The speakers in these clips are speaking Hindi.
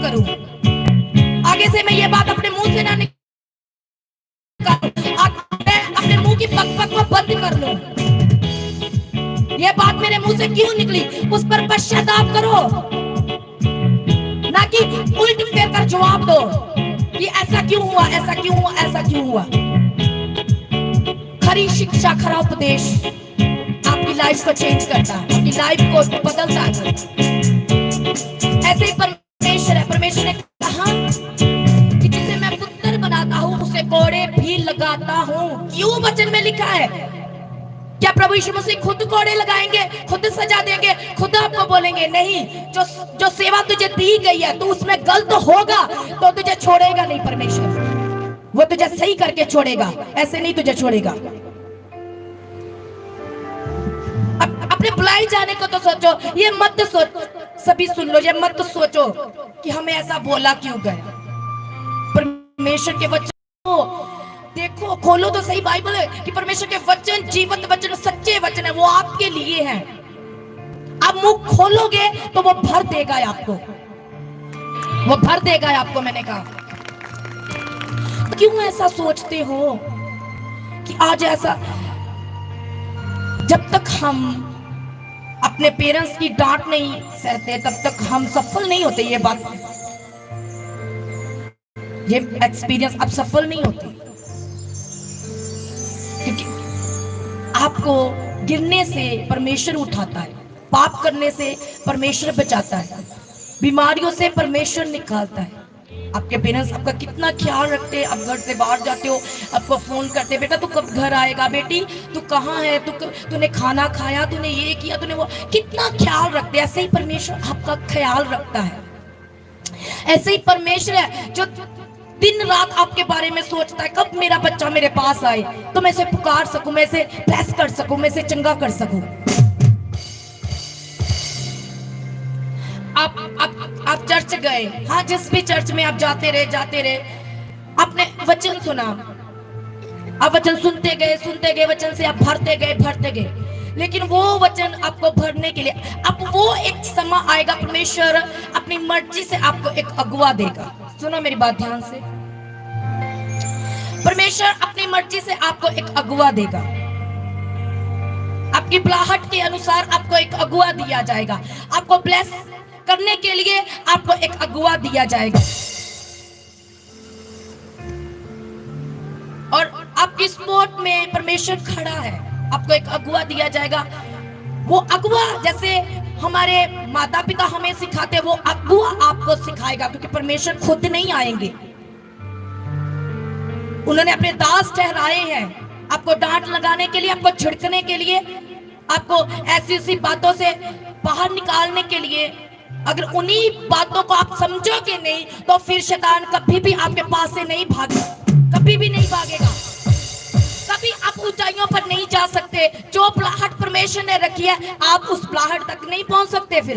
करूं। आगे से मैं ये बात अपने मुंह से ना निकालूं, मैं अपने मुंह की पक को बंद कर लूं। ये बात मेरे मुंह से क्यों निकली, उस पर पश्चाताप करो, ना कि उल्ट फेर कर जवाब दो कि ऐसा क्यों हुआ, ऐसा क्यों हुआ, ऐसा क्यों हुआ। खरी शिक्षा, खरा उपदेश आपकी लाइफ को चेंज करता है, आपकी लाइफ को बदलता है। ऐसे ही परमेश्वर है, परमेश्वर ने कहा कि जिसे मैं पुत्र बनाता हूं उसे कोड़े भी लगाता हूं। क्यों वचन में लिखा है? क्या प्रभु यीशु मसीह खुद कोड़े लगाएंगे, खुद सजा देंगे, खुद आपको बोलेंगे? नहीं। जो सेवा तुझे दी गई है, तू उसमें गलत होगा तो तुझे छोड़ेगा नहीं परमेश्वर, वो तुझे सही करके छोड़ेगा, ऐसे नहीं तुझे छोड़ेगा। अपने बुलाई जाने को तो सोचो, ये मत सोच, सभी सुन लो, ये मत सोचो कि हमें ऐसा बोला क्यों गया। परमेश्वर के वचन को देखो, खोलो तो सही बाइबल है कि परमेश्वर के वचन जीवंत वचन, सच्चे वचन है, वो आपके लिए हैं। आप मुंह खोलोगे तो वो भर देगा आपको, वो भर देगा आपको। मैंने कहा क्यों ऐसा सोचते हो कि आज ऐसा, जब तक हम अपने पेरेंट्स की डांट नहीं सहते तब तक हम सफल नहीं होते। ये बात, ये एक्सपीरियंस, आप सफल नहीं होते, क्योंकि आपको गिरने से परमेश्वर उठाता है, पाप करने से परमेश्वर बचाता है, बीमारियों से परमेश्वर निकालता है। आपके पेरेंट्स आपका कितना ख्याल रखते हैं। आप घर से बाहर जाते हो, आपको फोन करते, बेटा तू कब घर आएगा, बेटी तू कहाँ है, तूने खाना खाया, तूने ये किया, तूने वो, कितना ख्याल रखते हैं। ऐसे ही परमेश्वर आपका ख्याल रखता है। ऐसे ही परमेश्वर है जो दिन रात आपके बारे में सोचता है, कब मेरा बच्चा मेरे पास आए तो मैं इसे पुकार सकूं, मैं इसे ब्लेस कर सकूं, मैं इसे चंगा कर सकूं। आप चर्च गए, हाँ, जिस भी चर्च में आप जाते रहे, आपने वचन सुना, आप वचन सुनते गए, वचन से आप भरते गए, लेकिन वो वचन आपको भरने के लिए अब वो एक समय आएगा, परमेश्वर अपनी मर्जी से आपको एक अगुवा देगा। सुनो मेरी बात ध्यान से, परमेश्वर अपनी मर्जी से आपको एक अगुवा देगा, आपकी बुलाहट के अनुसार आपको एक अगुवा दिया जाएगा, आपको ब्लेस करने के लिए आपको एक अगुवा दिया जाएगा। और आपकी स्पोर्ट में परमेश्वर खड़ा है, आपको एक अगुवा दिया जाएगा। वो अगुवा जैसे हमारे माता पिता हमें सिखाते, वो अगुवा आपको सिखाएगा, क्योंकि परमेश्वर खुद नहीं आएंगे, उन्होंने अपने दास ठहराए हैं आपको डांट लगाने के लिए, आपको छिड़कने के लिए, आपको ऐसी बातों से बाहर निकालने के लिए। अगर उन्हीं बातों को आप समझोगे नहीं तो फिर शैतान कभी भी आपके पास से नहीं भागेगा, कभी भी नहीं भागेगा, कभी आप ऊंचाइयों पर नहीं जा सकते। जो बुलाहट परमेश्वर ने रखी है, आप उस बुलाहट तक नहीं पहुंच सकते। फिर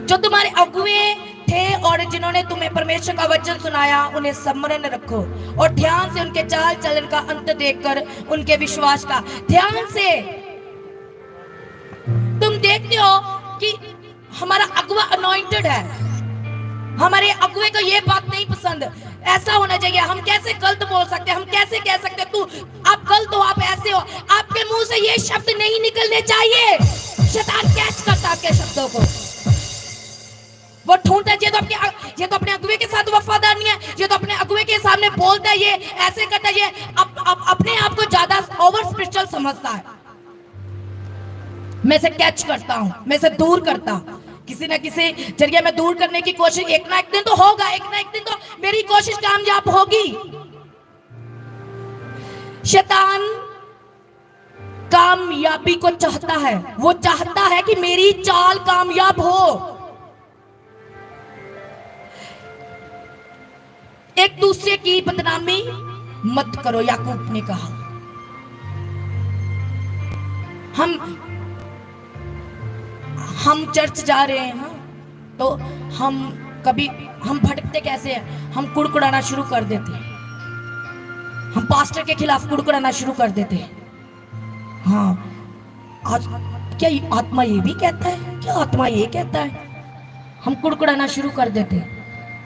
जो तुम्हारे अगुवे थे और जिन्होंने तुम्हें परमेश्वर का वचन सुनाया, उन्हें स्मरण रखो और ध्यान से उनके चाल चलन का अंत देखकर उनके विश्वास का ध्यान से। तुम देखते हो कि हमारा अगुवा अनॉइंटेड है, हमारे अगुवे को ये बात नहीं पसंद, ऐसा होना चाहिए, हम कैसे गलत बोल सकते, हम कैसे कह सकते तू आप गलत हो, आप ऐसे हो, आपके मुंह से ये शब्द नहीं निकलने चाहिए। शैतान कैच करता आपके शब्दों को, वो ढूंढता है, ये तो अपने अगुवे के साथ वफादार नहीं है, ये तो अपने अगुवे के सामने बोलता है, ये ऐसे करता है, ये अपने आप को ज्यादा ओवर स्पिरिचुअल समझता है। मैं इसे कैच करता हूं, मैं इसे दूर करता हूं, किसी ना किसी जरिए मैं दूर करने की कोशिश, एक ना एक दिन तो होगा, एक ना एक दिन तो मेरी कोशिश कामयाब होगी। शैतान कामयाबी को चाहता है, वो चाहता है कि मेरी चाल कामयाब हो। एक दूसरे की बदनामी मत करो, याकूब ने कहा। हम चर्च जा रहे हैं तो हम भटकते कैसे हैं, हम कुड़कुड़ाना शुरू कर देते हैं, हम पास्टर के खिलाफ कुड़कुड़ाना शुरू कर देते हैं। हाँ, आज क्या आत्मा ये भी कहता है क्या आत्मा ये कहता है, हम कुड़कुड़ाना शुरू कर देते।